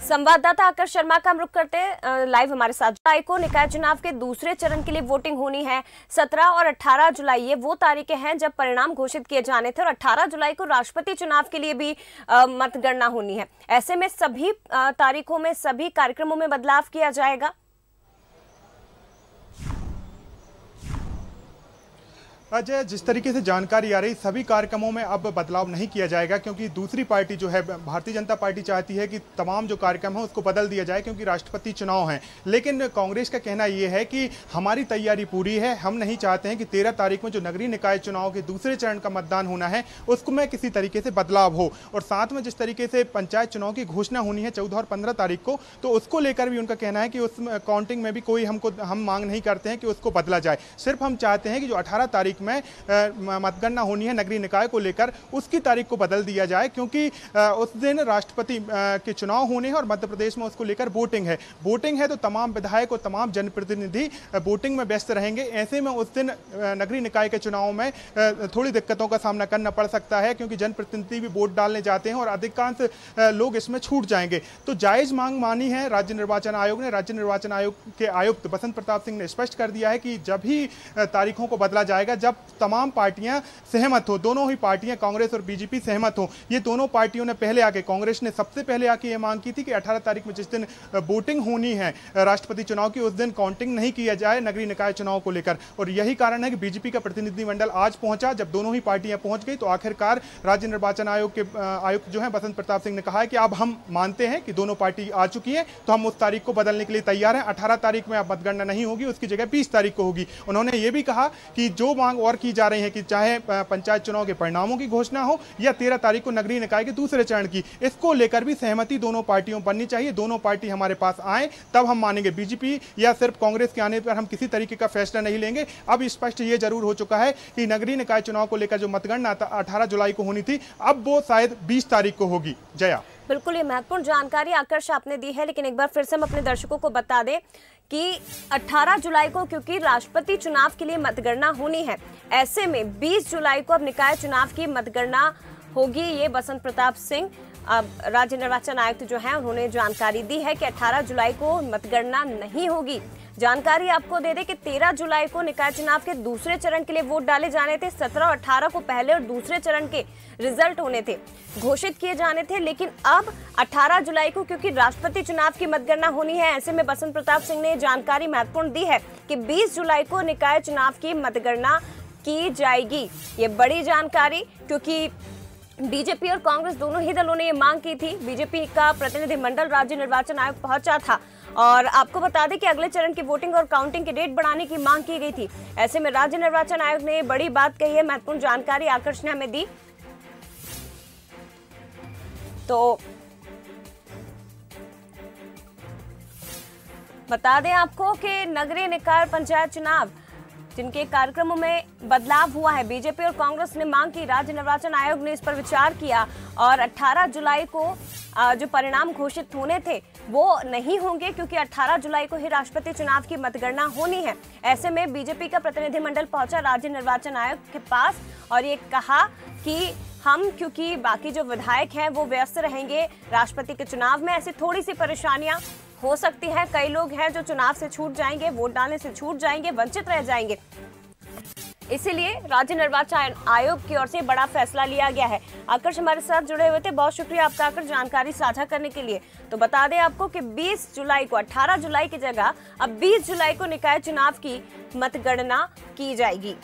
संवाददाता आकर्ष शर्मा का हम रुख करते हैं लाइव हमारे साथ। जुलाई को निकाय चुनाव के दूसरे चरण के लिए वोटिंग होनी है। 17 और 18 जुलाई ये वो तारीखें हैं जब परिणाम घोषित किए जाने थे और 18 जुलाई को राष्ट्रपति चुनाव के लिए भी मतगणना होनी है। ऐसे में सभी तारीखों में सभी कार्यक्रमों में बदलाव किया जाएगा। अजय, जिस तरीके से जानकारी आ रही, सभी कार्यक्रमों में अब बदलाव नहीं किया जाएगा, क्योंकि दूसरी पार्टी जो है भारतीय जनता पार्टी चाहती है कि तमाम जो कार्यक्रम है उसको बदल दिया जाए, क्योंकि राष्ट्रपति चुनाव हैं। लेकिन कांग्रेस का कहना यह है कि हमारी तैयारी पूरी है, हम नहीं चाहते हैं कि 13 तारीख में जो नगरीय निकाय चुनाव के दूसरे चरण का मतदान होना है उसको में किसी तरीके से बदलाव हो। और साथ में जिस तरीके से पंचायत चुनाव की घोषणा होनी है 14 और 15 तारीख को, तो उसको लेकर भी उनका कहना है कि उस काउंटिंग में भी कोई हम मांग नहीं करते हैं कि उसको बदला जाए। सिर्फ हम चाहते हैं कि जो 18 तारीख में मतगणना होनी है नगरीय निकाय को लेकर, उसकी तारीख को बदल दिया जाए, क्योंकि उस दिन राष्ट्रपति के चुनाव होने हैं और मध्य प्रदेश में उसको लेकर वोटिंग है। वोटिंग है तो तमाम विधायक और तमाम जनप्रतिनिधि वोटिंग में व्यस्त रहेंगे। ऐसे में उस दिन नगरीय निकाय के चुनाव में थोड़ी दिक्कतों का सामना करना पड़ सकता है, क्योंकि जनप्रतिनिधि भी वोट डालने जाते हैं और अधिकांश लोग इसमें छूट जाएंगे। तो जायज मांग मानी है राज्य निर्वाचन आयोग ने। राज्य निर्वाचन आयोग के आयुक्त बसंत प्रताप सिंह ने स्पष्ट कर दिया है कि जब ही तारीखों को बदला जाएगा जब तमाम पार्टियां सहमत हो, दोनों ही पार्टियां कांग्रेस और बीजेपी सहमत हो। ये दोनों पार्टियों ने पहले आके, कांग्रेस ने सबसे पहले आके ये मांग की थी कि 18 तारीख में जिस दिन वोटिंग होनी है राष्ट्रपति चुनाव की, उस दिन काउंटिंग नहीं किया जाए नगरीय निकाय चुनाव को लेकर। और यही कारण है कि बीजेपी का प्रतिनिधिमंडल आज पहुंचा। जब दोनों ही पार्टियां पहुंच गई तो आखिरकार राज्य निर्वाचन आयोग के आयुक्त जो है बसंत प्रताप सिंह ने कहा है कि अब हम मानते हैं कि दोनों पार्टी आ चुकी है, तो हम उस तारीख को बदलने के लिए तैयार हैं। 18 तारीख में अब मतगणना नहीं होगी, उसकी जगह 20 तारीख को होगी। उन्होंने ये भी कहा कि जो मांग और की जा रही है कि चाहे पंचायत चुनाव के परिणामों की घोषणा हो या 13 तारीख को नगरीय निकाय के दूसरे चरण की, इसको लेकर भी सहमति दोनों पार्टियों बननी चाहिए। दोनों पार्टी हमारे पास आए तब हम मानेंगे। बीजेपी या सिर्फ कांग्रेस के आने पर हम किसी तरीके का फैसला नहीं लेंगे। अब स्पष्ट ये जरूर हो चुका है कि नगरीय निकाय चुनाव को लेकर जो मतगणना 18 जुलाई को होनी थी, अब वो शायद 20 तारीख को होगी। जया, बिल्कुल, ये महत्वपूर्ण जानकारी आकर्ष आपने दी है, लेकिन एक बार फिर से हम अपने दर्शकों को बता दें कि 18 जुलाई को क्योंकि राष्ट्रपति चुनाव के लिए मतगणना होनी है, ऐसे में 20 जुलाई को अब निकाय चुनाव की मतगणना होगी। ये बसंत प्रताप सिंह राज्य निर्वाचन आयुक्त जो हैं उन्होंने जानकारी दी है कि 18 जुलाई को मतगणना नहीं होगी। जानकारी आपको दे दें कि 13 जुलाई को निकाय चुनाव के दूसरे चरण के लिए वोट डाले जाने थे। 17 और 18 को पहले और दूसरे चरण के रिजल्ट होने थे, घोषित किए जाने थे, लेकिन अब 18 जुलाई को क्योंकि राष्ट्रपति चुनाव की मतगणना होनी है, ऐसे में बसंत प्रताप सिंह ने जानकारी महत्वपूर्ण दी है कि 20 जुलाई को निकाय चुनाव की मतगणना की जाएगी। ये बड़ी जानकारी, क्योंकि बीजेपी और कांग्रेस दोनों ही दलों ने ये मांग की थी। बीजेपी का प्रतिनिधिमंडल राज्य निर्वाचन आयोग पहुंचा था और आपको बता दें कि अगले चरण की वोटिंग और काउंटिंग की डेट बढ़ाने की मांग की गई थी। ऐसे में राज्य निर्वाचन आयोग ने बड़ी बात कही है, महत्वपूर्ण जानकारी आकर्ष ने हमें दी। तो बता दें आपको कि नगरीय निकाय पंचायत चुनाव जिनके कार्यक्रमों में बदलाव हुआ है, बीजेपी और कांग्रेस ने मांग की, राज्य निर्वाचन आयोग ने इस पर विचार किया और 18 जुलाई को जो परिणाम घोषित होने थे वो नहीं होंगे, क्योंकि 18 जुलाई को ही राष्ट्रपति चुनाव की मतगणना होनी है। ऐसे में बीजेपी का प्रतिनिधिमंडल पहुंचा राज्य निर्वाचन आयोग के पास और ये कहा कि हम, क्योंकि बाकी जो विधायक हैं वो व्यस्त रहेंगे राष्ट्रपति के चुनाव में, ऐसी थोड़ी सी परेशानियां हो सकती है। कई लोग हैं जो चुनाव से छूट जाएंगे, वोट डालने से छूट जाएंगे, वंचित रह जाएंगे। इसीलिए राज्य निर्वाचन आयोग की ओर से बड़ा फैसला लिया गया है। आकर्ष हमारे साथ जुड़े हुए थे, बहुत शुक्रिया आपका आकर्ष जानकारी साझा करने के लिए। तो बता दें आपको कि 20 जुलाई को, 18 जुलाई की जगह अब 20 जुलाई को निकाय चुनाव की मतगणना की जाएगी।